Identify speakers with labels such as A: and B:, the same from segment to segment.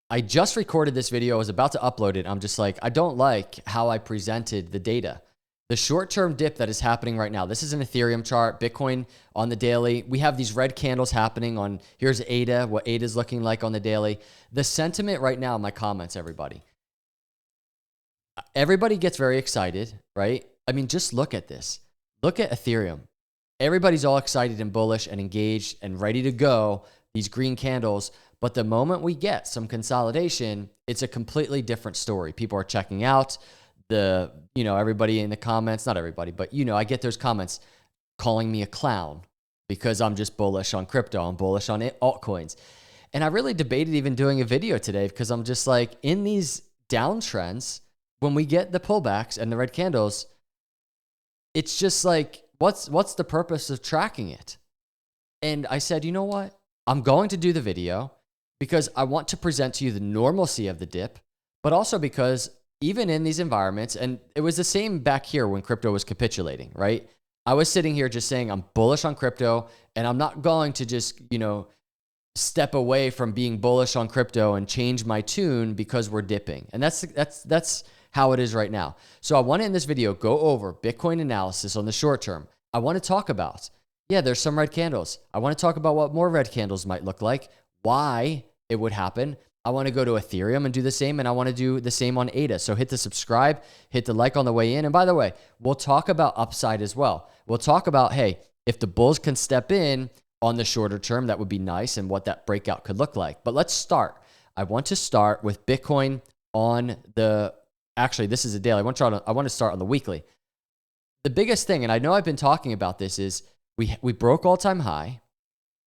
A: I just recorded this video. I was about to upload it. I'm just like, I don't like how I presented the data. The short-term dip that is happening right now, this is an Ethereum chart, Bitcoin on the daily. We have these red candles happening on, here's ADA, what ADA is looking like on the daily. The sentiment right now in my comments, everybody gets very excited, right? I mean, just look at this. Look at Ethereum. Everybody's all excited and bullish and engaged and ready to go, these green candles. But the moment we get some consolidation, it's a completely different story. People are checking out. Everybody in the comments, not everybody, but I get those comments calling me a clown because I'm just bullish on crypto. I'm bullish on altcoins. And I really debated even doing a video today because I'm just like, in these downtrends, when we get the pullbacks and the red candles, it's just like, what's the purpose of tracking it? And I said, you know what? I'm going to do the video because I want to present to you the normalcy of the dip, but also because even in these environments, and it was the same back here when crypto was capitulating, right? I was sitting here just saying I'm bullish on crypto, and I'm not going to just, step away from being bullish on crypto and change my tune because we're dipping. And that's how it is right now. So I want to, in this video, go over Bitcoin analysis on the short term. I want to talk about, there's some red candles. I want to talk about what more red candles might look like, why it would happen. I want to go to Ethereum and do the same, and I want to do the same on ADA. So hit the subscribe, hit the like on the way in. And by the way, we'll talk about upside as well. We'll talk about, hey, if the bulls can step in on the shorter term, that would be nice, and what that breakout could look like. But let's start. I want to start with Bitcoin on actually, this is a daily. I want to start on the weekly. The biggest thing, and I know I've been talking about this, is we broke all-time high.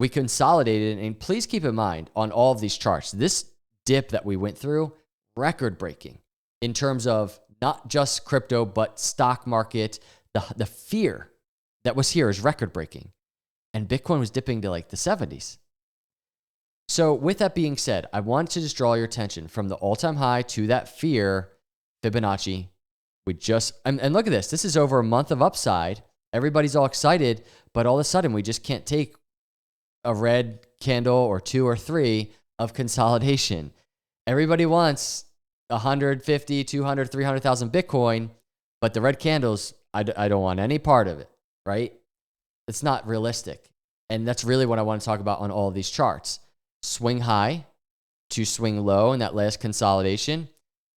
A: We consolidated, and please keep in mind on all of these charts, this dip that we went through, record-breaking in terms of not just crypto, but stock market. The fear that was here is record-breaking. And Bitcoin was dipping to like the 70s. So with that being said, I want to just draw your attention from the all-time high to that fear, Fibonacci. And look at this. This is over a month of upside. Everybody's all excited, but all of a sudden we just can't take a red candle or two or three of consolidation. Everybody wants 150, 200, 300,000 Bitcoin, but the red candles, I don't want any part of it, right? It's not realistic. And that's really what I want to talk about on all of these charts. Swing high to swing low in that last consolidation.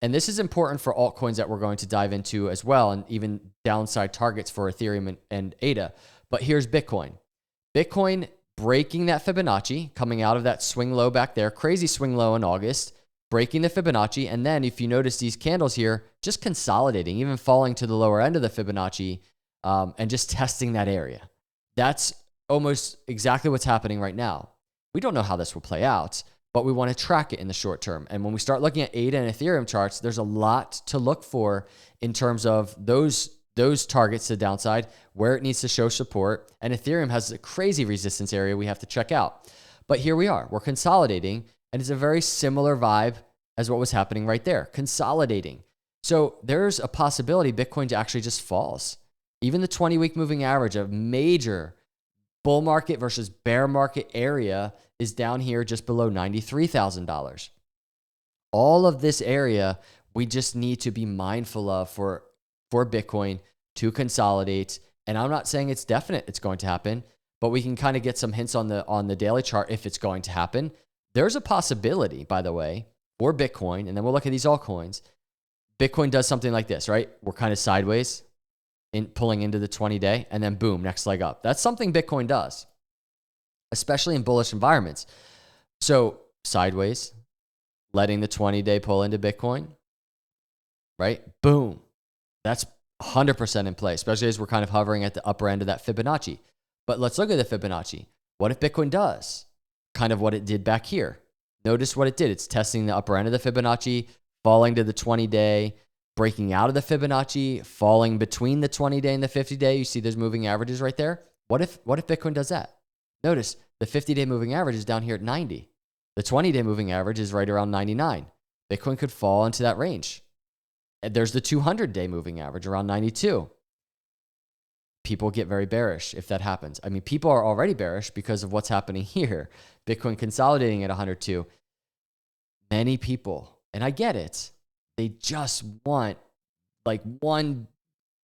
A: And this is important for altcoins that we're going to dive into as well, and even downside targets for Ethereum and ADA. But here's Bitcoin. Bitcoin breaking that Fibonacci, coming out of that swing low back there, crazy swing low in August, breaking the Fibonacci. And then if you notice these candles here, just consolidating, even falling to the lower end of the Fibonacci, and just testing that area. That's almost exactly what's happening right now. We don't know how this will play out, but we want to track it in the short term. And when we start looking at ADA and Ethereum charts, there's a lot to look for in terms of those targets to downside, where it needs to show support. And Ethereum has a crazy resistance area we have to check out. But here we are. We're consolidating, and it's a very similar vibe as what was happening right there, consolidating. So there's a possibility Bitcoin actually just falls. Even the 20-week moving average, a major bull market versus bear market area, is down here just below $93,000. All of this area we just need to be mindful of for Bitcoin to consolidate. And I'm not saying it's definite it's going to happen, but we can kind of get some hints on the daily chart if it's going to happen. There's a possibility, by the way, for Bitcoin, and then we'll look at these altcoins. Bitcoin does something like this, right? We're kind of sideways, pulling into the 20-day, and then boom, next leg up. That's something Bitcoin does, especially in bullish environments. So sideways, letting the 20-day pull into Bitcoin, right? Boom. That's 100% in play, especially as we're kind of hovering at the upper end of that Fibonacci. But let's look at the Fibonacci. What if Bitcoin does kind of what it did back here? Notice what it did. It's testing the upper end of the Fibonacci, falling to the 20-day, breaking out of the Fibonacci, falling between the 20-day and the 50-day. You see those moving averages right there? What if Bitcoin does that? Notice the 50-day moving average is down here at 90. The 20-day moving average is right around 99. Bitcoin could fall into that range. And there's the 200-day moving average around 92. People get very bearish if that happens. I mean, people are already bearish because of what's happening here. Bitcoin consolidating at 102. many people, and I get it, they just want like one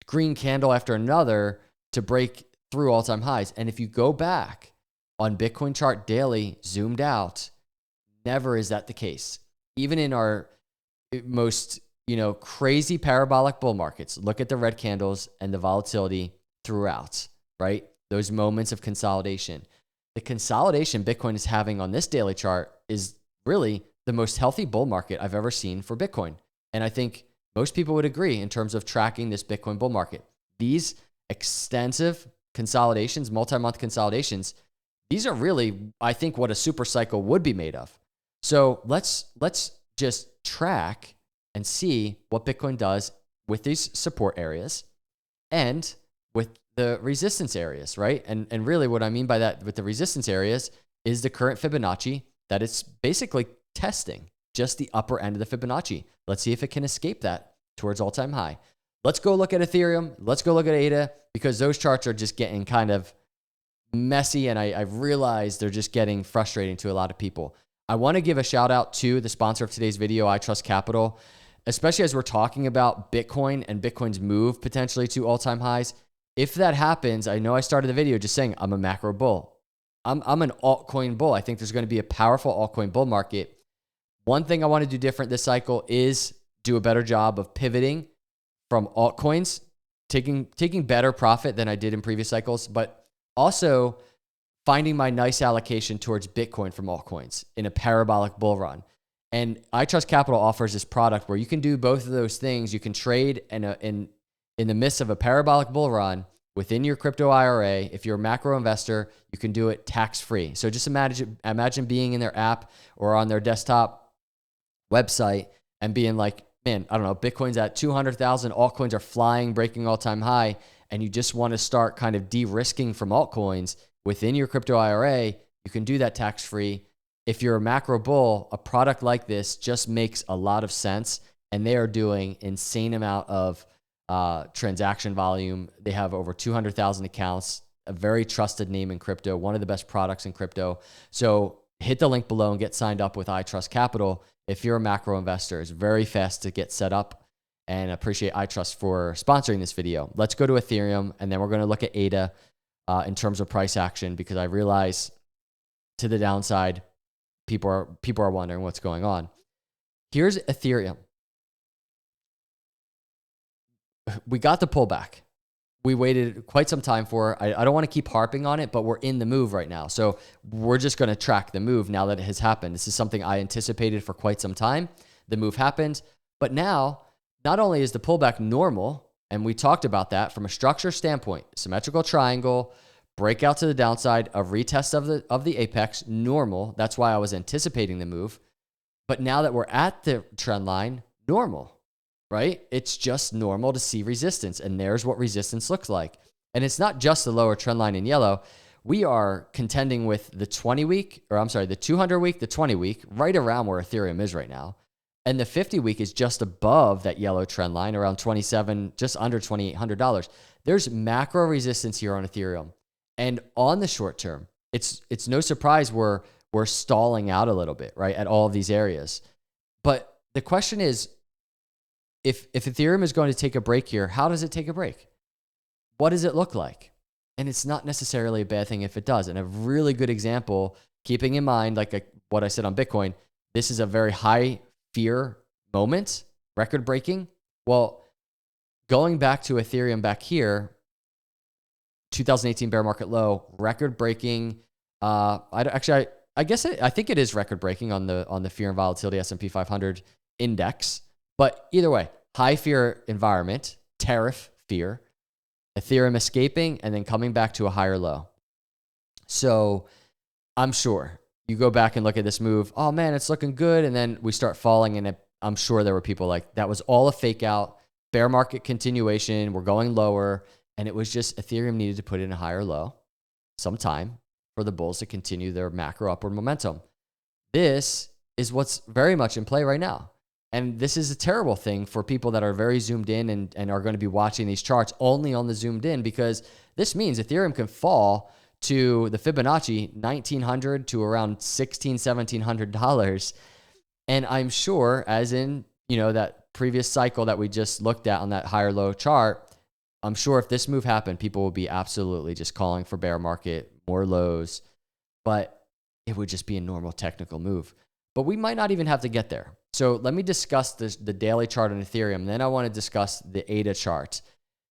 A: green candle after another to break through all-time highs. And if you go back on Bitcoin chart daily, zoomed out, never is that the case. Even in our most, crazy parabolic bull markets, look at the red candles and the volatility throughout, right? Those moments of consolidation. The consolidation Bitcoin is having on this daily chart is really the most healthy bull market I've ever seen for Bitcoin. And I think most people would agree in terms of tracking this Bitcoin bull market. These extensive consolidations, multi-month consolidations, these are really, I think, what a super cycle would be made of. So let's just track and see what Bitcoin does with these support areas and with the resistance areas, right? And really what I mean by that with the resistance areas is the current Fibonacci that it's basically testing just the upper end of the Fibonacci. Let's see if it can escape that towards all-time high. Let's go look at Ethereum. Let's go look at ADA, because those charts are just getting kind of messy, and I've realized they're just getting frustrating to a lot of people. I want to give a shout out to the sponsor of today's video, itrustcapital, especially as we're talking about Bitcoin and Bitcoin's move potentially to all-time highs. If that happens, I know I started the video just saying I'm a macro bull. I'm an altcoin bull. I think there's going to be a powerful altcoin bull market. One thing I want to do different this cycle is do a better job of pivoting from altcoins, taking better profit than I did in previous cycles, but also finding my nice allocation towards Bitcoin from altcoins in a parabolic bull run. And itrustcapital offers this product where you can do both of those things. You can trade in the midst of a parabolic bull run within your crypto IRA. If you're a macro investor, you can do it tax-free. So just imagine being in their app or on their desktop website and being like, man, I don't know, Bitcoin's at 200,000, altcoins are flying, breaking all-time high, and you just want to start kind of de-risking from altcoins within your crypto IRA, you can do that tax-free. If you're a macro bull, a product like this just makes a lot of sense, and they are doing insane amount of transaction volume. They have over 200,000 accounts, a very trusted name in crypto, one of the best products in crypto. So hit the link below and get signed up with itrustcapital. If you're a macro investor, it's very fast to get set up, and I appreciate iTrust for sponsoring this video. Let's go to Ethereum, and then we're going to look at ADA in terms of price action, because I realize to the downside, people are wondering what's going on. Here's Ethereum. We got the pullback. We waited quite some time for it. I don't want to keep harping on it, but we're in the move right now. So we're just going to track the move now that it has happened. This is something I anticipated for quite some time. The move happened, but now not only is the pullback normal, and we talked about that from a structure standpoint, symmetrical triangle, breakout to the downside, a retest of the apex, normal. That's why I was anticipating the move. But now that we're at the trend line, normal. Right? It's just normal to see resistance, and there's what resistance looks like. And it's not just the lower trend line in yellow. We are contending with the 200-week, the 20-week, right around where Ethereum is right now. And the 50-week is just above that yellow trend line, around 27, just under $2,800. There's macro resistance here on Ethereum. And on the short term, it's no surprise we're stalling out a little bit, right, at all of these areas. But the question is, if Ethereum is going to take a break here, how does it take a break? What does it look like? And it's not necessarily a bad thing if it does. And a really good example, keeping in mind, what I said on Bitcoin, this is a very high fear moment, record breaking. Well, going back to Ethereum back here, 2018 bear market low, record breaking. I think it is record breaking on the fear and volatility S&P 500 index. But either way, high fear environment, tariff fear, Ethereum escaping, and then coming back to a higher low. So I'm sure you go back and look at this move, oh man, it's looking good. And then we start falling, and I'm sure there were people like, that was all a fake out, bear market continuation, we're going lower. And it was just Ethereum needed to put in a higher low sometime for the bulls to continue their macro upward momentum. This is what's very much in play right now. And this is a terrible thing for people that are very zoomed in and are going to be watching these charts only on the zoomed in, because this means Ethereum can fall to the Fibonacci, $1,900 to around $1,600, $1,700. And I'm sure, as in, that previous cycle that we just looked at on that higher low chart, I'm sure if this move happened, people will be absolutely just calling for bear market, more lows, but it would just be a normal technical move. But we might not even have to get there. So let me discuss the daily chart on Ethereum. Then I want to discuss the ADA chart.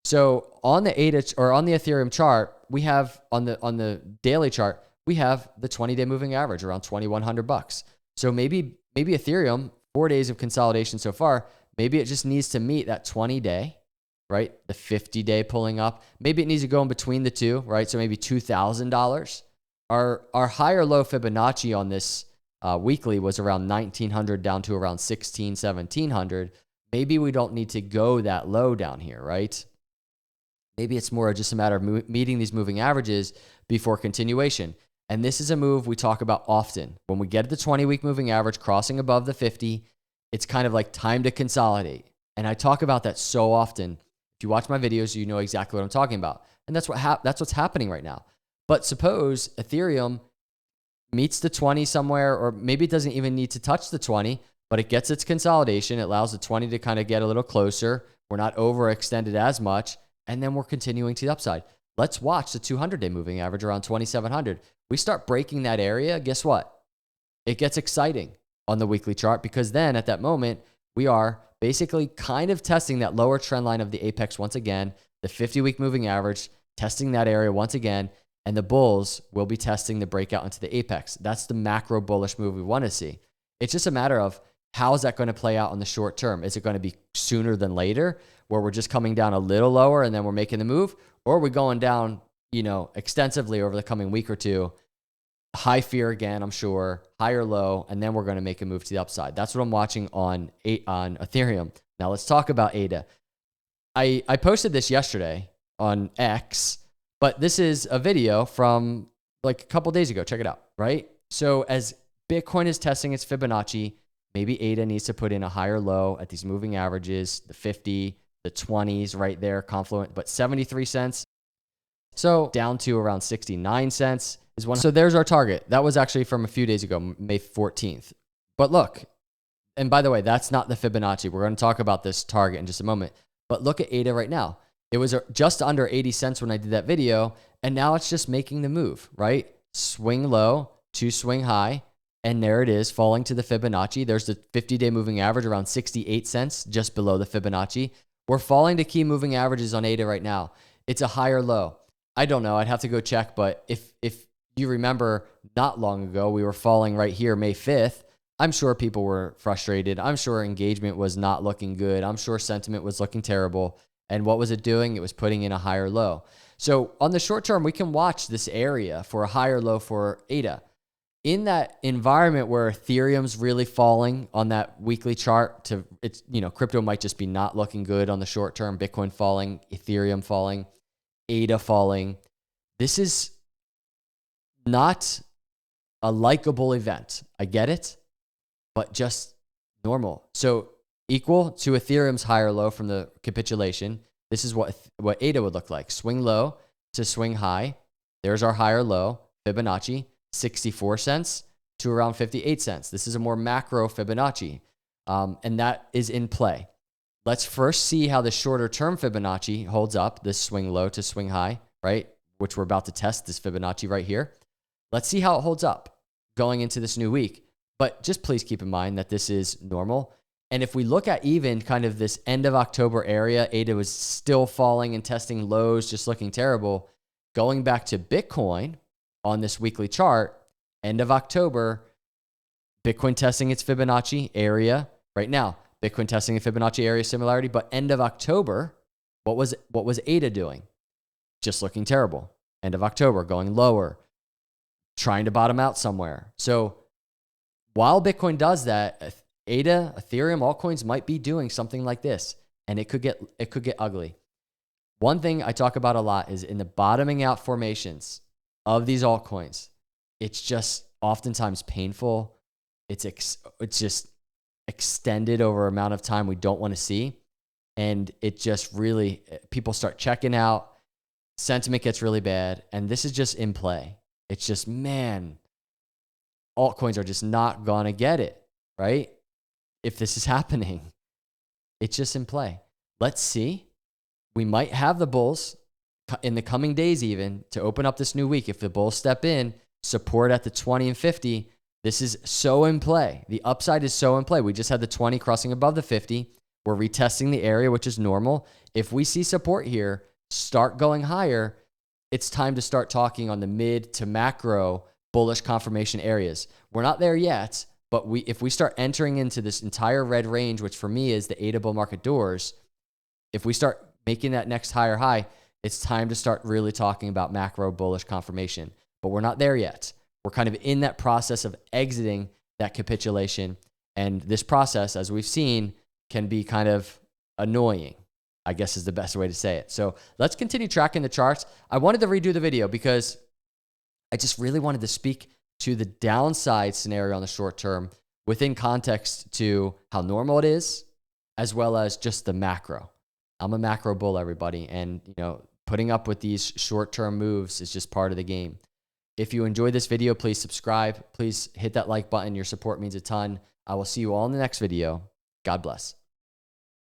A: So on the ADA or on the Ethereum chart, we have on the daily chart, we have the 20-day moving average around $2,100. So maybe Ethereum, 4 days of consolidation so far, maybe it just needs to meet that 20-day, right? The 50-day pulling up. Maybe it needs to go in between the two, right? So maybe $2,000. Our higher low Fibonacci on this weekly was around 1,900 down to around 1,1700. Maybe we don't need to go that low down here, right? Maybe it's more just a matter of meeting these moving averages before continuation. And this is a move we talk about often. When we get the 20-week moving average crossing above the 50, it's kind of like time to consolidate. And I talk about that so often. If you watch my videos, you know exactly what I'm talking about. And that's what's happening right now. But suppose Ethereum meets the 20 somewhere, or maybe it doesn't even need to touch the 20, but it gets its consolidation. It allows the 20 to kind of get a little closer. We're not overextended as much. And then we're continuing to the upside. Let's watch the 200-day moving average around 2,700. We start breaking that area. Guess what? It gets exciting on the weekly chart, because then at that moment, we are basically kind of testing that lower trend line of the apex once again, the 50-week moving average, testing that area once again, and the bulls will be testing the breakout into the apex. That's the macro bullish move we want to see. It's just a matter of how is that going to play out in the short term? Is it going to be sooner than later, where we're just coming down a little lower and then we're making the move? Or are we going down, extensively over the coming week or two? High fear again, I'm sure, higher low, and then we're going to make a move to the upside. That's what I'm watching on Ethereum. Now let's talk about ADA. I posted this yesterday on X, but this is a video from like a couple days ago. Check it out, right? So as Bitcoin is testing its Fibonacci, maybe ADA needs to put in a higher low at these moving averages, the 50, the 20s right there, confluent, but 73 cents. So down to around 69 cents is one. So there's our target. That was actually from a few days ago, May 14th. But look, and by the way, that's not the Fibonacci. We're going to talk about this target in just a moment. But look at ADA right now. It was just under 80 cents when I did that video, and now it's just making the move, right? Swing low to swing high, and there it is, falling to the Fibonacci. There's the 50-day moving average around 68 cents, just below the Fibonacci. We're falling to key moving averages on ADA right now. It's a higher low. I don't know. I'd have to go check, but if you remember not long ago, we were falling right here, May 5th. I'm sure people were frustrated. I'm sure engagement was not looking good. I'm sure sentiment was looking terrible. And what was it doing? It was putting in a higher low. So on the short term, we can watch this area for a higher low for ADA. In that environment where Ethereum's really falling on that weekly chart, crypto might just be not looking good on the short term. Bitcoin falling, Ethereum falling, ADA falling. This is not a likable event. I get it, but just normal. So equal to Ethereum's higher low from the capitulation. This is what ADA would look like. Swing low to swing high. There's our higher low, Fibonacci, 64 cents to around 58 cents. This is a more macro Fibonacci, and that is in play. Let's first see how the shorter term Fibonacci holds up, this swing low to swing high, right? Which we're about to test, this Fibonacci right here. Let's see how it holds up going into this new week. But just please keep in mind that this is normal. And if we look at even kind of this end of October area, ADA was still falling and testing lows, just looking terrible. Going back to Bitcoin on this weekly chart, end of October, Bitcoin testing its Fibonacci area right now. Bitcoin testing a Fibonacci area similarity, but end of October, what was ADA doing? Just looking terrible. End of October, going lower, trying to bottom out somewhere. So while Bitcoin does that, ADA, Ethereum, altcoins might be doing something like this, and it could get ugly. One thing I talk about a lot is in the bottoming out formations of these altcoins, it's just oftentimes painful. It's just extended over an amount of time we don't want to see, and it just really, people start checking out, sentiment gets really bad, and this is just in play. It's just, man, altcoins are just not gonna get it, right? if this is happening. It's just in play. Let's see. We might have the bulls in the coming days even to open up this new week. If the bulls step in, support at the 20 and 50, this is so in play. The upside is so in play. We just had the 20 crossing above the 50. We're retesting the area, which is normal. If we see support here, start going higher, it's time to start talking on the mid to macro bullish confirmation areas. We're not there yet, but if we start entering into this entire red range, which for me is the 8 of bull market doors, if we start making that next higher high, it's time to start really talking about macro bullish confirmation. But we're not there yet. We're kind of in that process of exiting that capitulation. And this process, as we've seen, can be kind of annoying, I guess is the best way to say it. So let's continue tracking the charts. I wanted to redo the video because I just really wanted to speak to the downside scenario on the short term within context to how normal it is, as well as just the macro. I'm a macro bull, everybody. And, putting up with these short-term moves is just part of the game. If you enjoyed this video, please subscribe. Please hit that like button. Your support means a ton. I will see you all in the next video. God bless.